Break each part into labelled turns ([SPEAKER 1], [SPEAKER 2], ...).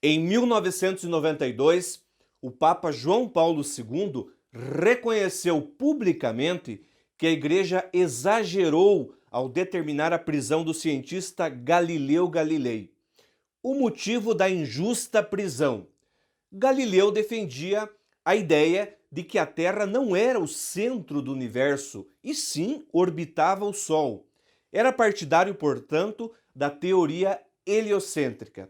[SPEAKER 1] Em 1992, o Papa João Paulo II reconheceu publicamente que a Igreja exagerou ao determinar a prisão do cientista Galileu Galilei. O motivo da injusta prisão: Galileu defendia a ideia de que a Terra não era o centro do universo, e sim orbitava o Sol. Era partidário, portanto, da teoria heliocêntrica.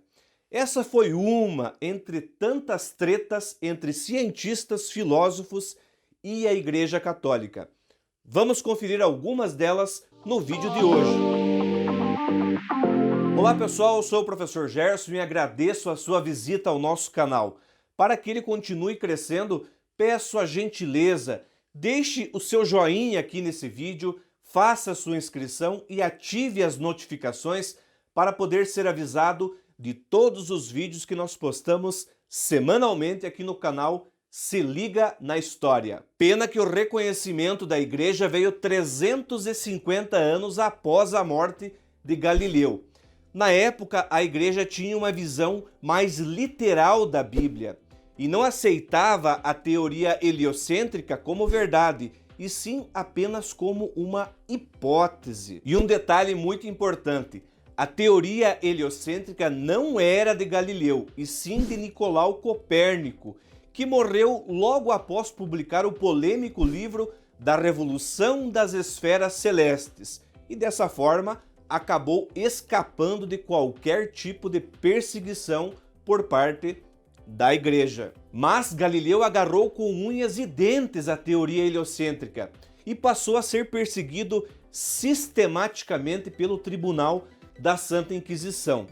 [SPEAKER 1] Essa foi uma entre tantas tretas entre cientistas, filósofos e a Igreja Católica. Vamos conferir algumas delas no vídeo de hoje. Olá pessoal, eu sou o professor Gerson e agradeço a sua visita ao nosso canal. Para que ele continue crescendo, peço a gentileza, deixe o seu joinha aqui nesse vídeo, faça a sua inscrição e ative as notificações para poder ser avisado de todos os vídeos que nós postamos semanalmente aqui no canal Se Liga na História. Pena que o reconhecimento da Igreja veio 350 anos após a morte de Galileu. Na época, a Igreja tinha uma visão mais literal da Bíblia e não aceitava a teoria heliocêntrica como verdade, e sim apenas como uma hipótese. E um detalhe muito importante: a teoria heliocêntrica não era de Galileu, e sim de Nicolau Copérnico, que morreu logo após publicar o polêmico livro da Revolução das Esferas Celestes, e dessa forma acabou escapando de qualquer tipo de perseguição por parte da Igreja. Mas Galileu agarrou com unhas e dentes a teoria heliocêntrica e passou a ser perseguido sistematicamente pelo Tribunal da Santa Inquisição.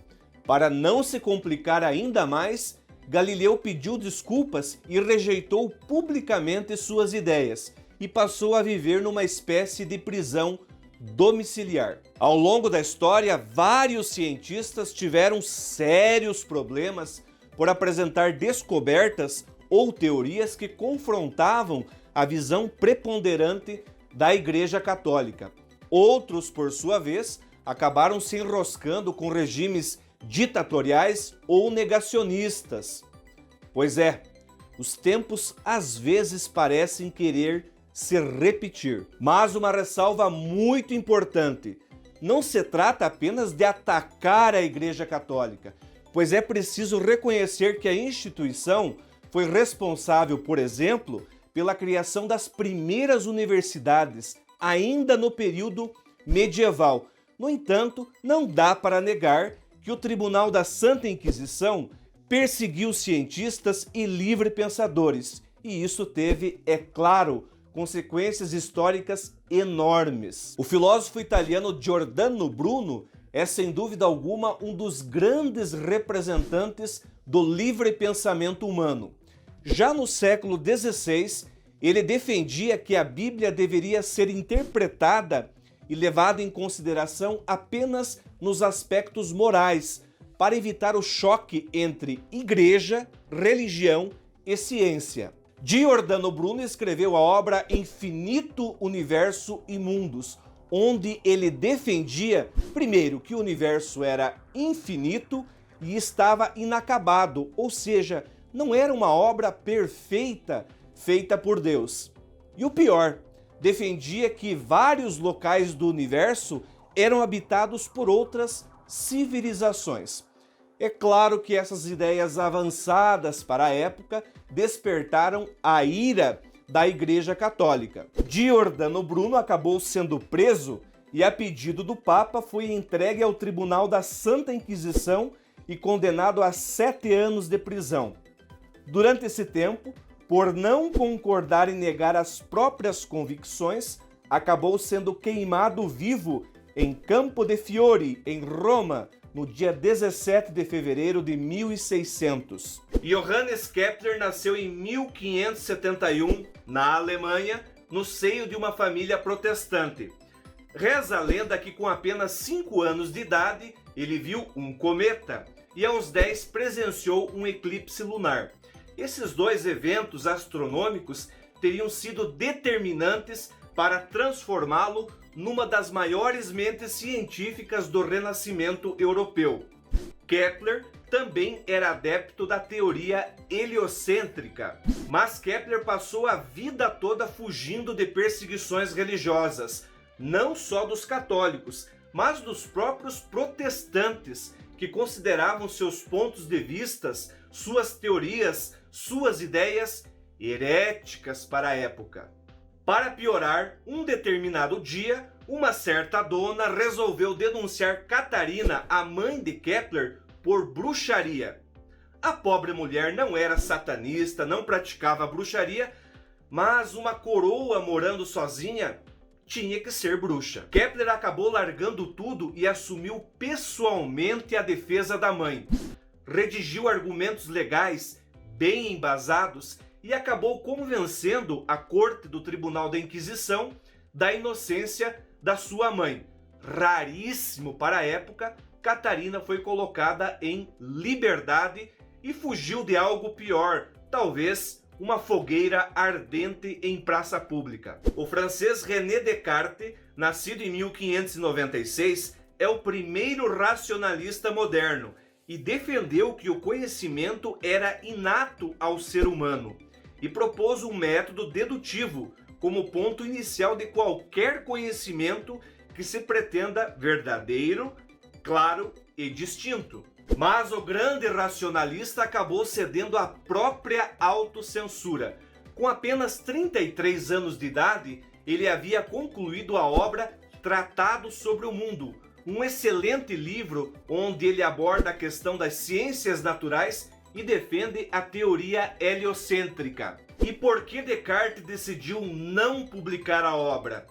[SPEAKER 1] Para não se complicar ainda mais, Galileu pediu desculpas e rejeitou publicamente suas ideias e passou a viver numa espécie de prisão domiciliar. Ao longo da história, vários cientistas tiveram sérios problemas por apresentar descobertas ou teorias que confrontavam a visão preponderante da Igreja Católica. Outros, por sua vez, acabaram se enroscando com regimes ditatoriais ou negacionistas. Pois é, os tempos às vezes parecem querer se repetir. Mas uma ressalva muito importante: não se trata apenas de atacar a Igreja Católica, pois é preciso reconhecer que a instituição foi responsável, por exemplo, pela criação das primeiras universidades, ainda no período medieval. No entanto, não dá para negar que o Tribunal da Santa Inquisição perseguiu cientistas e livre-pensadores, e isso teve, é claro, consequências históricas enormes. O filósofo italiano Giordano Bruno é, sem dúvida alguma, um dos grandes representantes do livre pensamento humano. Já no século XVI, ele defendia que a Bíblia deveria ser interpretada e levada em consideração apenas nos aspectos morais, para evitar o choque entre igreja, religião e ciência. Giordano Bruno escreveu a obra Infinito Universo e Mundos, onde ele defendia, primeiro, que o universo era infinito e estava inacabado, ou seja, não era uma obra perfeita feita por Deus. E o pior, defendia que vários locais do universo eram habitados por outras civilizações. É claro que essas ideias avançadas para a época despertaram a ira da Igreja Católica. Giordano Bruno acabou sendo preso e, a pedido do Papa, foi entregue ao Tribunal da Santa Inquisição e condenado a 7 anos de prisão. Durante esse tempo, por não concordar em negar as próprias convicções, acabou sendo queimado vivo em Campo de Fiori, em Roma, no dia 17 de fevereiro de 1600. Johannes Kepler nasceu em 1571, na Alemanha, no seio de uma família protestante. Reza a lenda que com apenas 5 anos de idade, ele viu um cometa e aos 10 presenciou um eclipse lunar. Esses dois eventos astronômicos teriam sido determinantes para transformá-lo numa das maiores mentes científicas do Renascimento europeu. Kepler também era adepto da teoria heliocêntrica, mas Kepler passou a vida toda fugindo de perseguições religiosas, não só dos católicos, mas dos próprios protestantes, que consideravam seus pontos de vistas, suas teorias, suas ideias heréticas para a época. Para piorar, um determinado dia, uma certa dona resolveu denunciar Catarina, a mãe de Kepler, por bruxaria. A pobre mulher não era satanista, não praticava bruxaria, mas uma coroa morando sozinha tinha que ser bruxa. Kepler acabou largando tudo e assumiu pessoalmente a defesa da mãe. Redigiu argumentos legais bem embasados e acabou convencendo a corte do Tribunal da Inquisição da inocência da sua mãe. Raríssimo para a época, Catarina foi colocada em liberdade e fugiu de algo pior, talvez uma fogueira ardente em praça pública. O francês René Descartes, nascido em 1596, é o primeiro racionalista moderno e defendeu que o conhecimento era inato ao ser humano e propôs um método dedutivo como ponto inicial de qualquer conhecimento que se pretenda verdadeiro, claro e distinto. Mas o grande racionalista acabou cedendo à própria autocensura. Com apenas 33 anos de idade, ele havia concluído a obra Tratado sobre o Mundo, um excelente livro onde ele aborda a questão das ciências naturais e defende a teoria heliocêntrica. E por que Descartes decidiu não publicar a obra?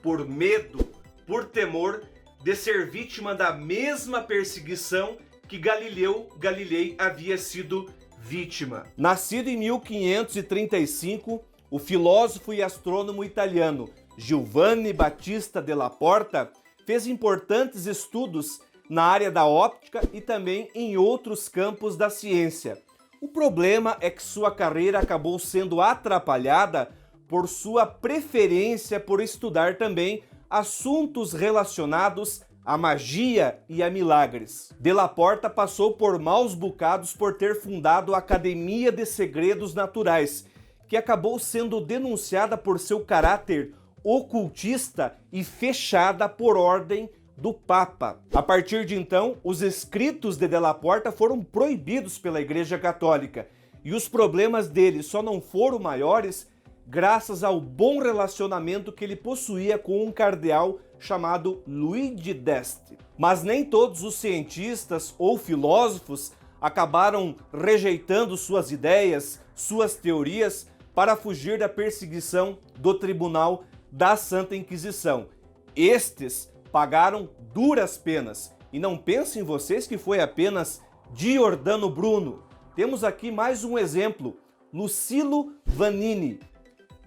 [SPEAKER 1] Por medo, por temor de ser vítima da mesma perseguição que Galilei havia sido vítima. Nascido em 1535, o filósofo e astrônomo italiano Giovanni Battista della Porta fez importantes estudos na área da óptica e também em outros campos da ciência. O problema é que sua carreira acabou sendo atrapalhada por sua preferência por estudar também assuntos relacionados à magia e a milagres. Della Porta passou por maus bocados por ter fundado a Academia de Segredos Naturais, que acabou sendo denunciada por seu caráter ocultista e fechada por ordem do Papa. A partir de então, os escritos de Della Porta foram proibidos pela Igreja Católica e os problemas dele só não foram maiores graças ao bom relacionamento que ele possuía com um cardeal chamado Luigi d'Este. Mas nem todos os cientistas ou filósofos acabaram rejeitando suas ideias, suas teorias, para fugir da perseguição do Tribunal da Santa Inquisição. Estes pagaram duras penas. E não pensem vocês que foi apenas Giordano Bruno. Temos aqui mais um exemplo, Lucilo Vanini.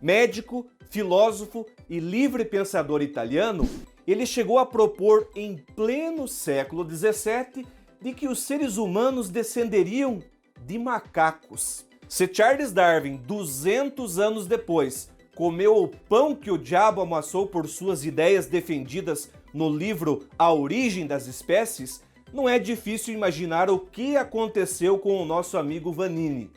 [SPEAKER 1] Médico, filósofo e livre pensador italiano, ele chegou a propor em pleno século XVII de que os seres humanos descenderiam de macacos. Se Charles Darwin, 200 anos depois, comeu o pão que o diabo amassou por suas ideias defendidas no livro A Origem das Espécies, não é difícil imaginar o que aconteceu com o nosso amigo Vanini.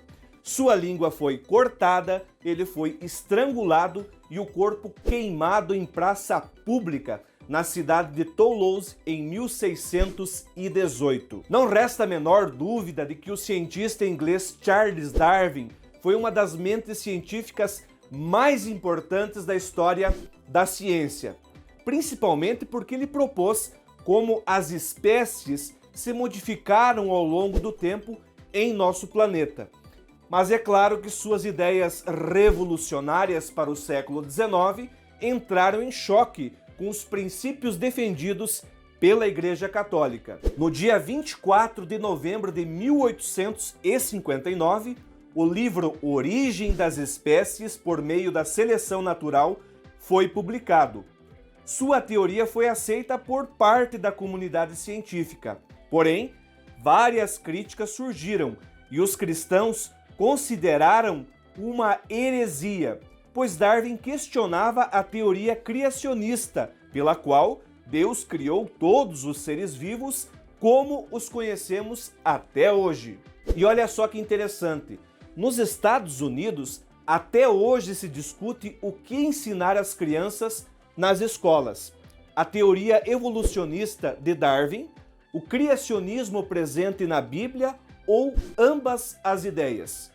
[SPEAKER 1] Sua língua foi cortada, ele foi estrangulado e o corpo queimado em praça pública na cidade de Toulouse em 1618. Não resta a menor dúvida de que o cientista inglês Charles Darwin foi uma das mentes científicas mais importantes da história da ciência, principalmente porque ele propôs como as espécies se modificaram ao longo do tempo em nosso planeta. Mas é claro que suas ideias revolucionárias para o século XIX entraram em choque com os princípios defendidos pela Igreja Católica. No dia 24 de novembro de 1859, o livro Origem das Espécies por meio da Seleção Natural foi publicado. Sua teoria foi aceita por parte da comunidade científica. Porém, várias críticas surgiram e os cristãos consideraram uma heresia, pois Darwin questionava a teoria criacionista, pela qual Deus criou todos os seres vivos como os conhecemos até hoje. E olha só que interessante, nos Estados Unidos, até hoje se discute o que ensinar às crianças nas escolas. A teoria evolucionista de Darwin, o criacionismo presente na Bíblia ou ambas as ideias.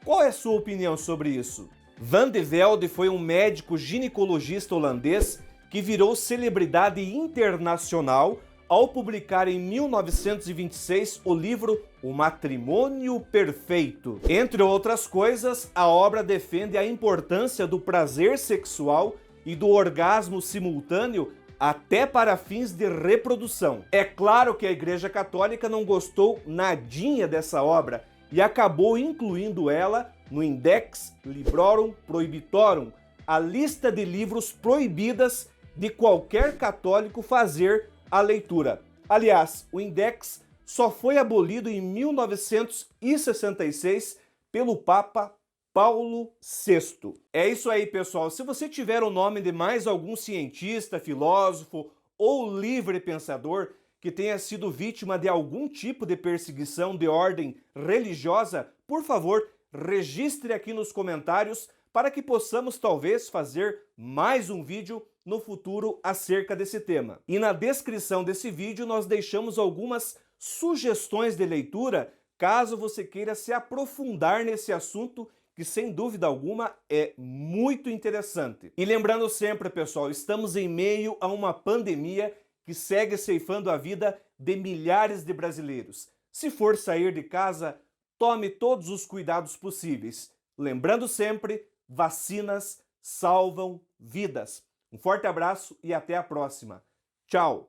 [SPEAKER 1] Qual é a sua opinião sobre isso? Van de Velde foi um médico ginecologista holandês que virou celebridade internacional ao publicar em 1926 o livro O Matrimônio Perfeito. Entre outras coisas, a obra defende a importância do prazer sexual e do orgasmo simultâneo até para fins de reprodução. É claro que a Igreja Católica não gostou nadinha dessa obra e acabou incluindo ela no Index Librorum Prohibitorum, a lista de livros proibidas de qualquer católico fazer a leitura. Aliás, o Index só foi abolido em 1966 pelo Papa Paulo VI. É isso aí, pessoal. Se você tiver o nome de mais algum cientista, filósofo ou livre pensador que tenha sido vítima de algum tipo de perseguição de ordem religiosa, por favor, registre aqui nos comentários para que possamos talvez fazer mais um vídeo no futuro acerca desse tema. E na descrição desse vídeo nós deixamos algumas sugestões de leitura caso você queira se aprofundar nesse assunto que sem dúvida alguma é muito interessante. E lembrando sempre, pessoal, estamos em meio a uma pandemia que segue ceifando a vida de milhares de brasileiros. Se for sair de casa, tome todos os cuidados possíveis. Lembrando sempre, vacinas salvam vidas. Um forte abraço e até a próxima. Tchau!